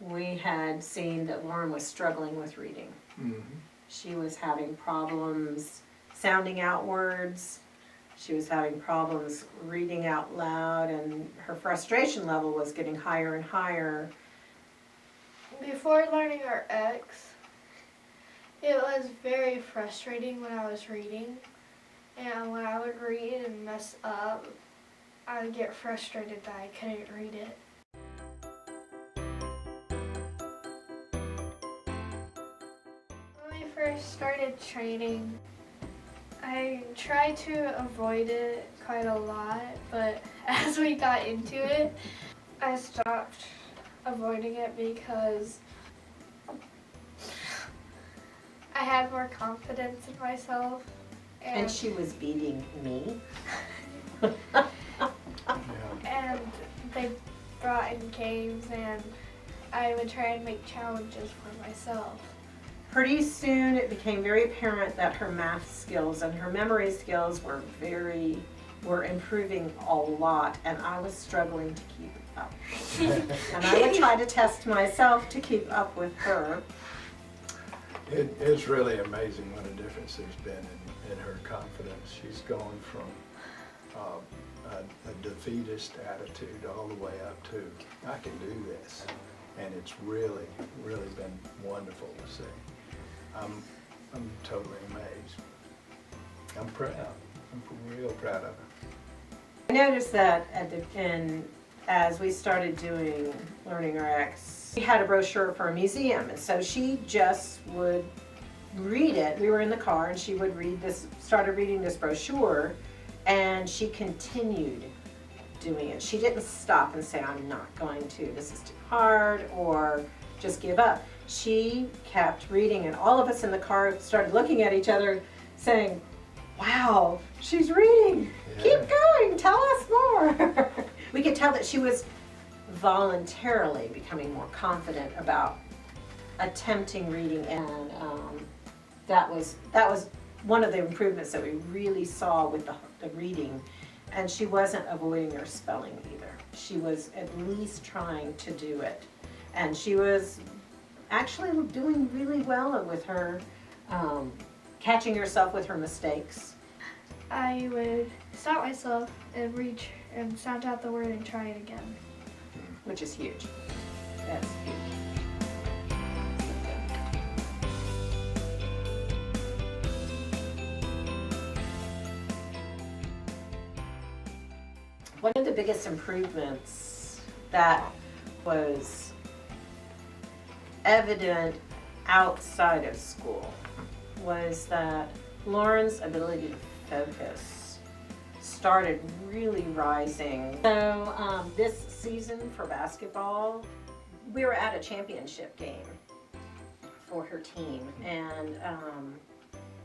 we had seen that Lauren was struggling with reading. Mm-hmm. She was having problems sounding out words. She was having problems reading out loud, and her frustration level was getting higher and higher. Before LearningRx, it was very frustrating when I was reading. And when I would read and mess up, I would get frustrated that I couldn't read it. When we first started training, I tried to avoid it quite a lot, but as we got into it, I stopped avoiding it because I had more confidence in myself. And she was beating me. And they brought in games, and I would try and make challenges for myself. Pretty soon it became very apparent that her math skills and her memory skills were improving a lot, and I was struggling to keep up. And I would try to test myself to keep up with her. It's really amazing what a difference there's been in her confidence. She's gone from a defeatist attitude all the way up to, I can do this. And it's really, really been wonderful to see. I'm totally amazed. I'm proud. I'm real proud of her. I noticed that at the end, as we started doing LearningRx, we had a brochure for a museum, and so she just would read it. We were in the car, and she would started reading this brochure, and she continued doing it. She didn't stop and say, I'm not going to, this is too hard, or just give up. She kept reading, and all of us in the car started looking at each other saying, wow, she's reading. Yeah. Keep going, tell us more. We could tell that she was voluntarily becoming more confident about attempting reading, and that was one of the improvements that we really saw with the reading. And she wasn't avoiding her spelling either. She was at least trying to do it, and she was actually doing really well with her catching herself with her mistakes. I would stop myself and reach and sound out the word and try it again. Which is huge. That's huge. One of the biggest improvements that was evident outside of school was that Lauren's ability to focus started really rising. So this season for basketball, we were at a championship game for her team, and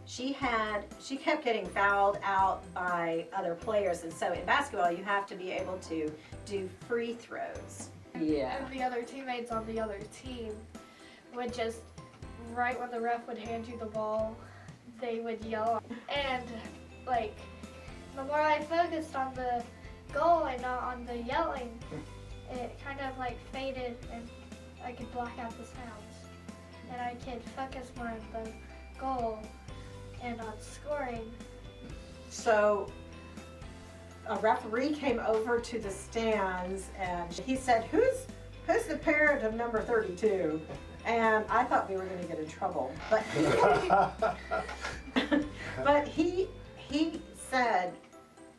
she kept getting fouled out by other players, and so in basketball you have to be able to do free throws. Yeah. And the other teammates on the other team would just, right when the ref would hand you the ball, they would yell. And like, the more I focused on the goal and not on the yelling, it kind of like faded, and I could block out the sounds. And I could focus more on the goal and on scoring. So a referee came over to the stands, and he said, who's the parent of number 32? And I thought we were going to get in trouble, but but he said,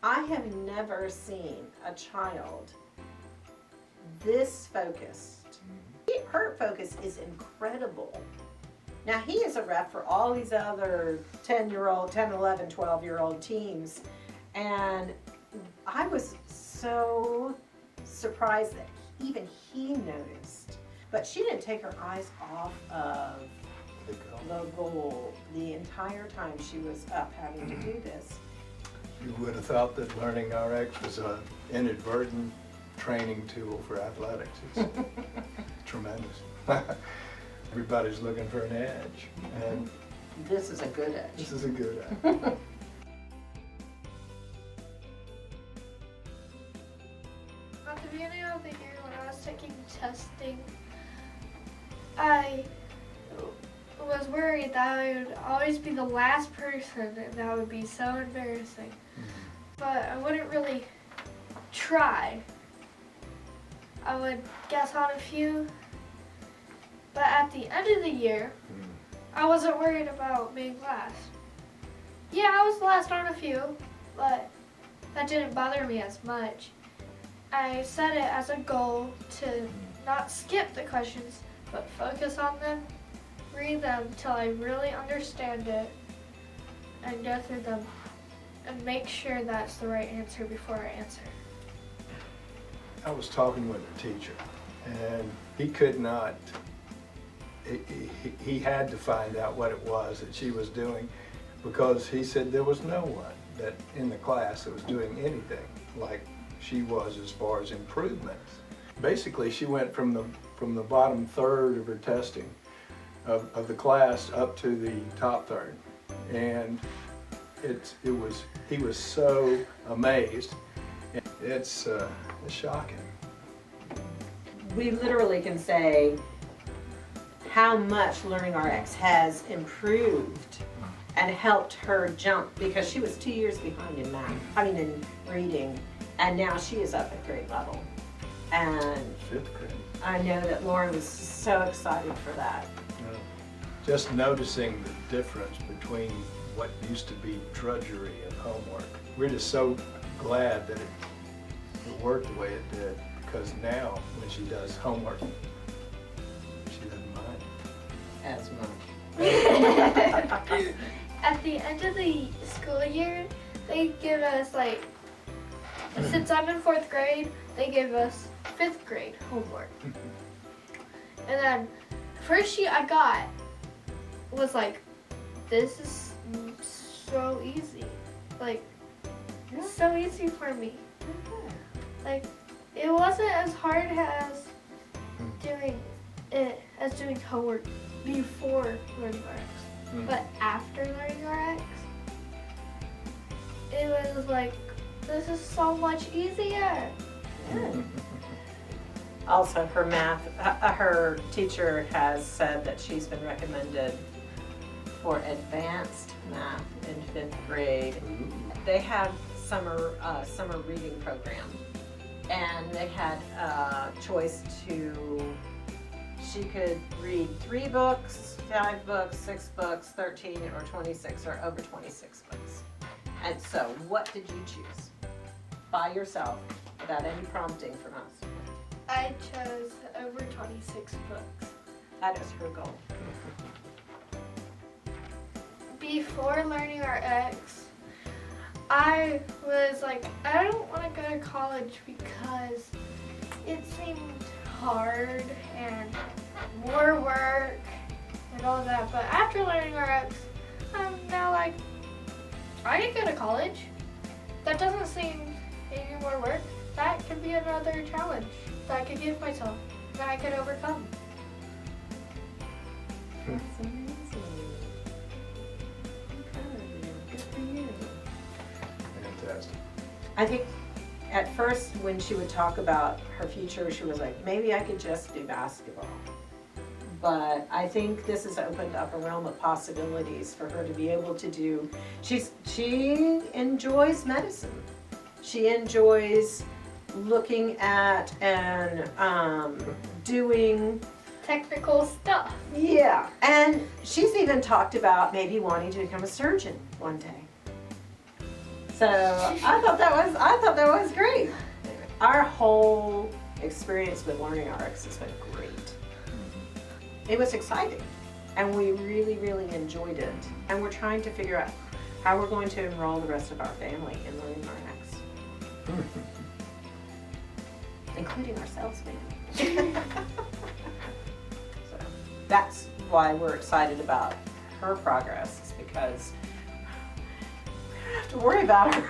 I have never seen a child this focused. Her focus is incredible. Now, he is a ref for all these other 10-year-old, 10, 11, 12-year-old teams, and I was so surprised that even he noticed. But she didn't take her eyes off of the goal the entire time she was up having to do this. You would have thought that LearningRx was an inadvertent training tool for athletics. It's tremendous. Everybody's looking for an edge, and This is a good edge. this is a good edge. At the beginning of the year when I was taking testing, I was worried that I would always be the last person and that would be so embarrassing. But I wouldn't really try. I would guess on a few. But at the end of the year, I wasn't worried about being last. Yeah, I was last on a few, but that didn't bother me as much. I set it as a goal to not skip the questions, but focus on them, read them till I really understand it, and go through them and make sure that's the right answer before I answer. I was talking with a teacher, and he could not, he had to find out what it was that she was doing, because he said there was no one that in the class that was doing anything like she was as far as improvements. Basically, she went from the bottom third of her testing of the class up to the top third, and he was so amazed. It's shocking. We literally can say how much LearningRx has improved and helped her jump, because she was 2 years behind in in reading, and now she is up at grade level. And 5th grade. I know that Lauren was so excited for that. Just noticing the difference between what used to be drudgery and homework. We're just so glad that it worked the way it did, because now when she does homework, she doesn't mind As much. At the end of the school year, they give us since I'm in 4th grade, they give us 5th grade homework. And then the first sheet I got was this is so easy. So easy for me. It wasn't as hard as doing homework before LearningRx. But after LearningRx, it was this is so much easier. Also, her teacher has said that she's been recommended for advanced math in 5th grade. They have summer reading program, and they had a choice she could read 3 books, 5 books, 6 books, 13 or 26 or over 26 books. And so, what did you choose? By yourself, without any prompting from us. I chose over 26 books. That is her goal. Before LearningRx, I was I don't want to go to college because it seemed hard and more work and all that. But after LearningRx, I'm now I can go to college. That doesn't seem any more work. That could be another challenge that I could give myself, that I could overcome. That's amazing. I'm proud of you. Good for you. Fantastic. I think at first when she would talk about her future, she was like, maybe I could just do basketball. But I think this has opened up a realm of possibilities for her to be able to do. She enjoys medicine. She enjoys looking at and doing Technical stuff. Yeah, and she's even talked about maybe wanting to become a surgeon one day. So I thought that was great. Our whole experience with LearningRx has been great. It was exciting, and we really, really enjoyed it. And we're trying to figure out how we're going to enroll the rest of our family in LearningRx, including ourselves, maybe. So that's why we're excited about her progress, is because we don't have to worry about her.